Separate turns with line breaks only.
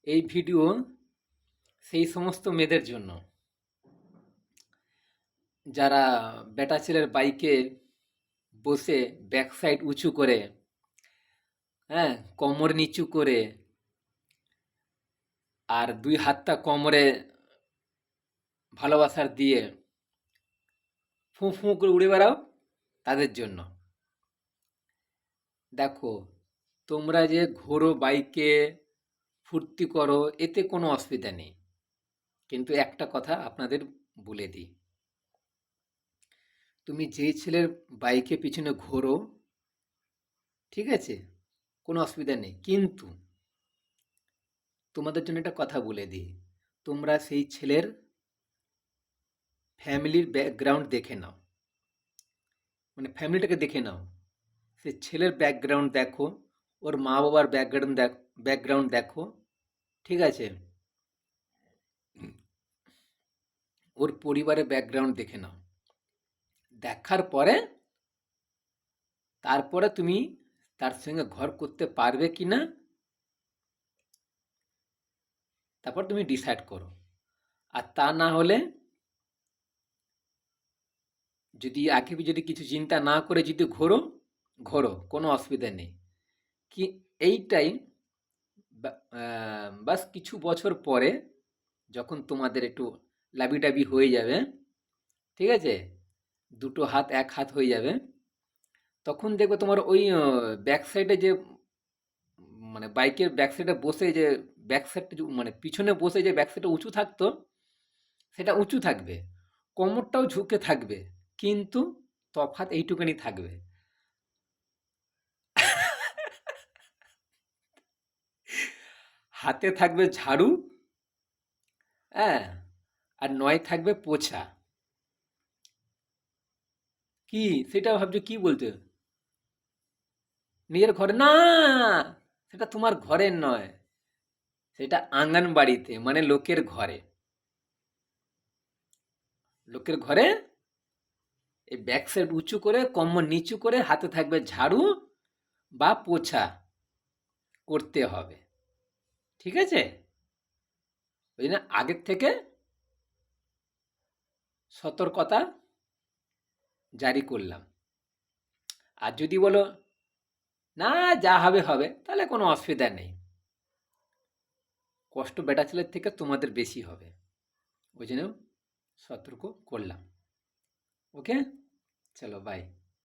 এই ভিডিও সেই সমস্ত মেয়েদের জন্য যারা বেটা ছেলের বাইকে বসে ব্যাক সাইড উঁচু করে, হ্যাঁ, কোমর নিচু করে আর দুই হাতটা কোমরে ভালোবাসার দিয়ে ফু ফু করে উড়ে বেড়াও, তাদের জন্য। দেখো, তোমরা যে ঘোরো বাইকে, ফুর্তি করো, এতে কোনো অসুবিধা নেই, কিন্তু একটা কথা আপনাদের বলে দিই, তুমি যে ছেলের বাইকে পিছনে ঘোরো, ঠিক আছে, কোনো অসুবিধা নেই, কিন্তু তোমাদের জন্য একটা কথা বলে দিই, তোমরা সেই ছেলের ফ্যামিলির ব্যাকগ্রাউন্ড দেখে নাও, মানে ফ্যামিলিটাকে দেখে নাও, সে ছেলের ব্যাকগ্রাউন্ড দেখো, ওর মা বাবার ব্যাকগ্রাউন্ড দেখো, ঠিক আছে, ওর পরিবারের ব্যাকগ্রাউন্ড দেখে নাও, দেখার পরে তারপরে তুমি তার সঙ্গে ঘর করতে পারবে কি না, তারপর তুমি ডিসাইড করো। আর তা না হলে, যদি কিছু চিন্তা না করে যদি ঘোরো, ঘোরো, কোনো অসুবিধা নেই। কি, এইটাই বাস কিছু বছর পরে যখন তোমাদের একটু লাবিডাবি হয়ে যাবে, ঠিক আছে, দুটো হাত এক হাত হয়ে যাবে, তখন দেখবে তোমার ওই ব্যাক সাইডে যে, মানে বাইকের ব্যাক সাইডে বসে যে ব্যাক সাইডটা, মানে পিছনে বসে যে ব্যাক সাইডটা উঁচু থাকতো, সেটা উঁচু থাকবে, কোমরটাও ঝুঁকে থাকবে, কিন্তু তফাৎ এইটুকুনি থাকবে, হাতে থাকবে ঝাড়ু, হ্যাঁ, আর নয় থাকবে পোছা। কি, সেটা ভাবছো কি বলতে? নিজের ঘরে না, সেটা তোমার ঘরের নয়, সেটা আঙ্গনবাড়িতে, মানে লোকের ঘরে। লোকের ঘরে এই ব্যাক সাইড উঁচু করে, কোমর নিচু করে, হাতে থাকবে ঝাড়ু বা পোছা, করতে হবে, ঠিক আছে? ওই জন্য আগের থেকে সতর্কতা জারি করলাম। আর যদি বলো না, যা হবে হবে, তাহলে কোনো অসুবিধা নেই, কষ্ট বেটা ছেলের থেকে তোমাদের বেশি হবে, ওই জন্য সতর্ক করলাম। ওকে, চলো বাই।